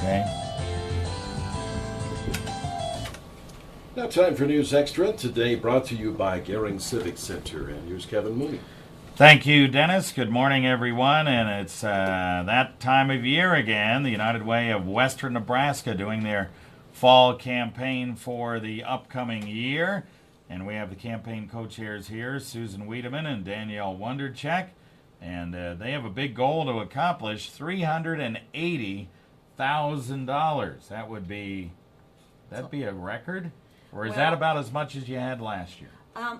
Okay. Now time for News Extra, today brought to you by Gehring Civic Center. And here's Kevin Mooney. Thank you, Dennis. Good morning, everyone. And it's that time of year again. The United Way of Western Nebraska doing their fall campaign for the upcoming year. And we have the campaign co-chairs here, Susan Wiedeman and Danielle Wondercheck. And they have a big goal to accomplish, $380,000. That'd be a record? Or is that about as much as you had last year?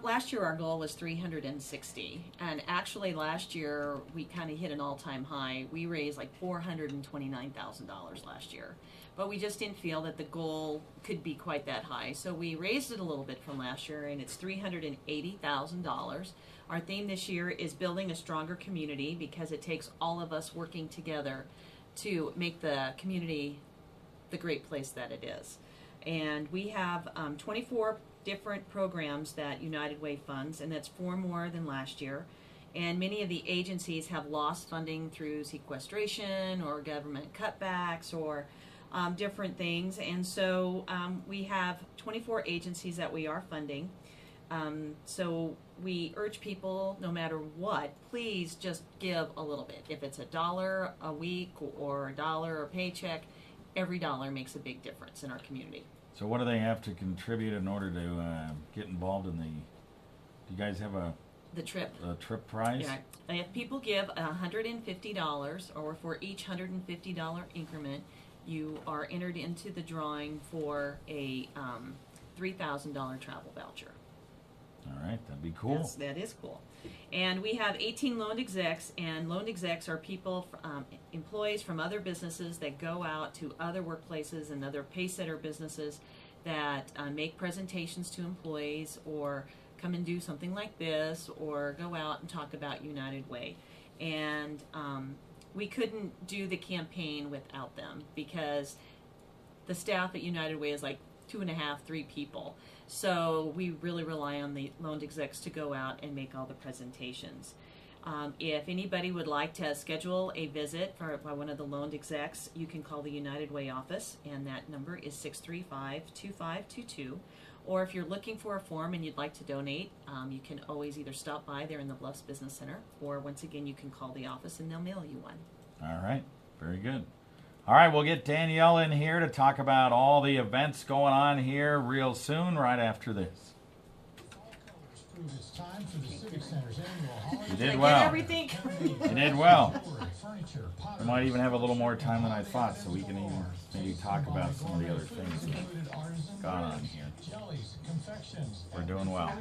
Last year our goal was 360, and actually last year we kind of hit an all-time high. We raised like $429,000 last year, but we just didn't feel that the goal could be quite that high, so we raised it a little bit from last year, and it's $380,000. Our theme this year is building a stronger community, because it takes all of us working together to make the community the great place that it is. And we have 24 different programs that United Way funds, and that's 4 more than last year. And many of the agencies have lost funding through sequestration or government cutbacks or different things. And so we have 24 agencies that we are funding. So we urge people, no matter what, please just give a little bit. If it's $1 a week or $1 a paycheck, every dollar makes a big difference in our community. So what do they have to contribute in order to get involved in the... Do you guys have the trip prize? Yeah. If people give $150, or for each $150 increment, you are entered into the drawing for a $3,000 travel voucher. All right, that'd be cool. Yes, that is cool. And we have 18 loaned execs, and loaned execs are people, employees from other businesses that go out to other workplaces and other pay-setter businesses that make presentations to employees, or come and do something like this, or go out and talk about United Way. And we couldn't do the campaign without them, because the staff at United Way is like 2.5, 3 people. So we really rely on the loaned execs to go out and make all the presentations. If anybody would like to schedule a visit by one of the loaned execs, you can call the United Way office, and that number is 635-2522. Or if you're looking for a form and you'd like to donate, you can always either stop by there in the Bluffs Business Center, or once again you can call the office and they'll mail you one. All right, very good. All right, we'll get Danielle in here to talk about all the events going on here real soon, right after this. It's time for the Civic Center's annual holiday. You did well. Everything. You did well. We might even have a little more time than I thought, so we can even maybe talk about some of the other things that have gone on here. We're doing well.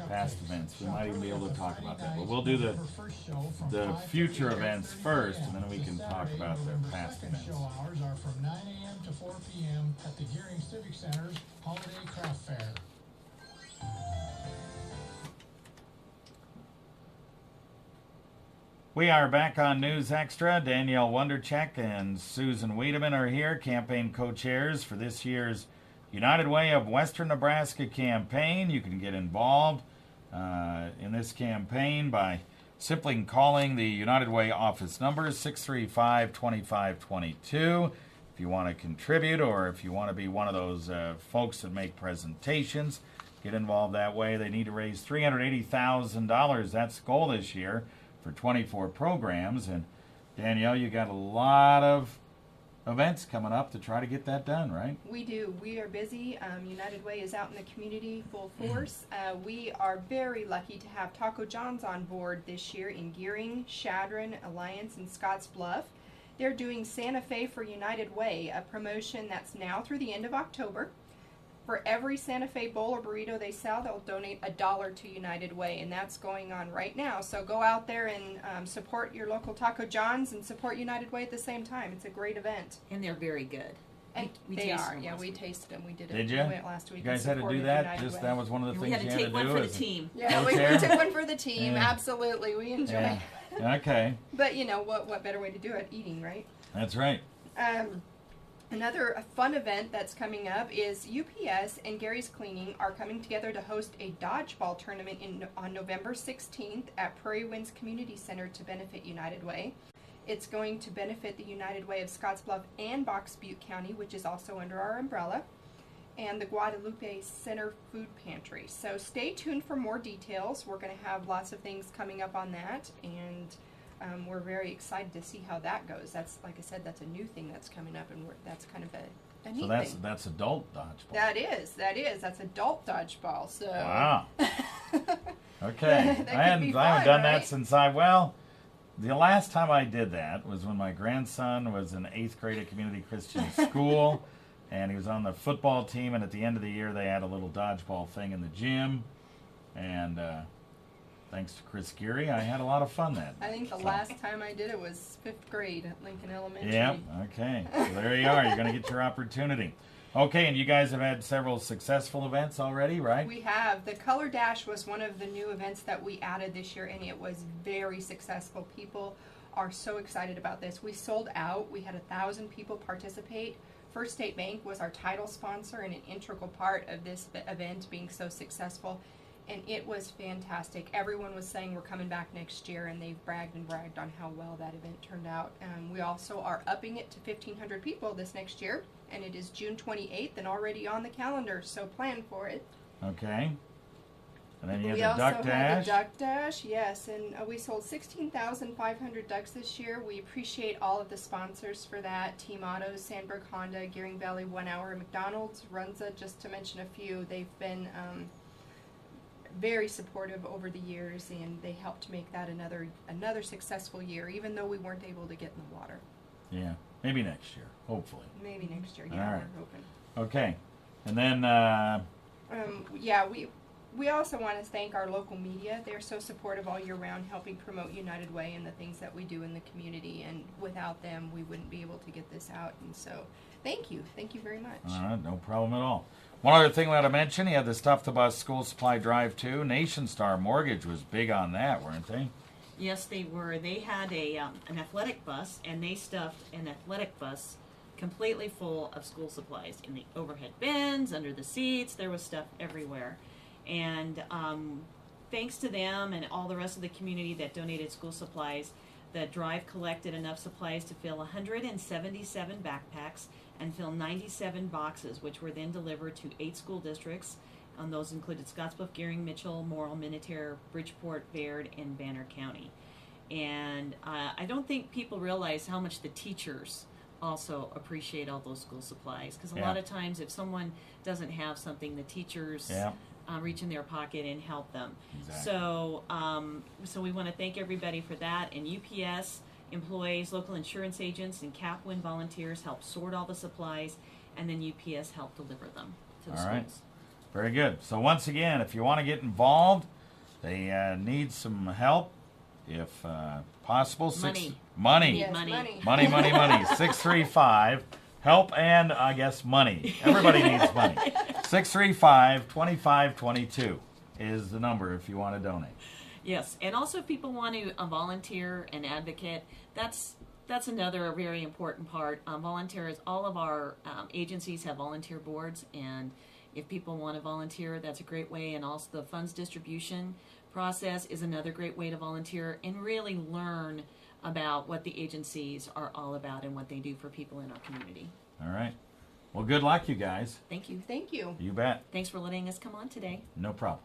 Past events. We might even be able to talk about that. But we'll do the future events first, and then we can talk about the past events. Show hours are from 9 a.m. to 4 p.m. at the Gehring Civic Center's Holiday Craft Fair. We are back on News Extra. Danielle Wondercheck and Susan Wiedeman are here, campaign co-chairs for this year's United Way of Western Nebraska campaign. You can get involved in this campaign by simply calling the United Way office number, 635-2522. If you want to contribute, or if you want to be one of those folks that make presentations, get involved that way. They need to raise $380,000. That's the goal this year, for 24 programs. And Danielle, you got a lot of events coming up to try to get that done, right? We do. We are busy. United Way is out in the community full force. We are very lucky to have Taco John's on board this year in Gehring, Chadron, Alliance, and Scotts Bluff. They're doing Santa Fe for United Way, a promotion that's now through the end of October. For every Santa Fe bowl or burrito they sell, they'll donate $1 to United Way, and that's going on right now. So go out there and support your local Taco John's and support United Way at the same time. It's a great event. And they're very good. And we they are. them Yeah, last we week. tasted them. We did it. Did you? We went last week. You guys had to do that? Just that was one of the And things we had to take one for the team. Yeah, we took one for the team. Yeah. Absolutely. We enjoyed it. Okay. But you know, what better way to do it? Eating, right? That's right. Another fun event that's coming up is UPS and Gary's Cleaning are coming together to host a dodgeball tournament on November 16th at Prairie Winds Community Center to benefit United Way. It's going to benefit the United Way of Scottsbluff and Box Butte County, which is also under our umbrella, and the Guadalupe Center Food Pantry. So stay tuned for more details. We're going to have lots of things coming up on that, and we're very excited to see how that goes. That's, like I said, that's a new thing that's coming up, and that's kind of a neat So thing. that's adult dodgeball. That's adult dodgeball. So Wow. Okay. That I could be haven't fun, done right? that since the last time I did that was when my grandson was in 8th grade at Community Christian School, and he was on the football team, and at the end of the year they had a little dodgeball thing in the gym, and thanks to Chris Geary, I had a lot of fun that I think the last time I did it was 5th grade at Lincoln Elementary. Yeah, okay. So there you are. You're going to get your opportunity. Okay, and you guys have had several successful events already, right? We have. The Color Dash was one of the new events that we added this year, and it was very successful. People are so excited about this. We sold out. We had 1,000 people participate. First State Bank was our title sponsor and an integral part of this event being so successful, and it was fantastic. Everyone was saying we're coming back next year, and they've bragged on how well that event turned out. We also are upping it to 1,500 people this next year, and it is June 28th and already on the calendar, so plan for it. Okay. And then you We have the also Duck had Dash. the Duck Dash, yes, and we sold 16,500 ducks this year. We appreciate all of the sponsors for that. Team Autos, Sandberg Honda, Gearing Valley 1 Hour, McDonald's, Runza, just to mention a few. They've been very supportive over the years, and they helped make that another successful year, even though we weren't able to get in the water. Yeah, maybe next year, hopefully. Maybe next year, All yeah, right. we're hoping. Okay. And then, Yeah, we also want to thank our local media. They're so supportive all year round, helping promote United Way and the things that we do in the community, and without them we wouldn't be able to get this out, and so thank you very much. all right, no problem at all. One other thing we ought to mention, you had the Stuff the Bus School Supply Drive too. Nation Star Mortgage was big on that, weren't they? Yes, they were. They had an athletic bus, and they stuffed an athletic bus completely full of school supplies in the overhead bins, under the seats. There was stuff everywhere. And thanks to them and all the rest of the community that donated school supplies, the drive collected enough supplies to fill 177 backpacks and fill 97 boxes, which were then delivered to 8 school districts. Those included Scottsbluff, Gearing, Mitchell, Morrill, Minnetonka, Bridgeport, Baird, and Banner County. And I don't think people realize how much the teachers also appreciate all those school supplies, because a Yeah. lot of times if someone doesn't have something, the teachers Yeah. reach in their pocket and help them. Exactly. So we want to thank everybody for that, and UPS employees, local insurance agents, and Capwin volunteers help sort all the supplies, and then UPS help deliver them to the All schools. right. Very good. So once again, if you want to get involved, they need some help, if possible. Money. Yes, Money. Money. 635 help, and I guess money. Everybody needs money. 635-2522 is the number if you want to donate. Yes, and also if people want to volunteer and advocate, that's another very important part. Volunteers, all of our agencies have volunteer boards, and if people want to volunteer, that's a great way. And also the funds distribution process is another great way to volunteer and really learn about what the agencies are all about and what they do for people in our community. All right. Well, good luck, you guys. Thank you. Thank you. You bet. Thanks for letting us come on today. No problem.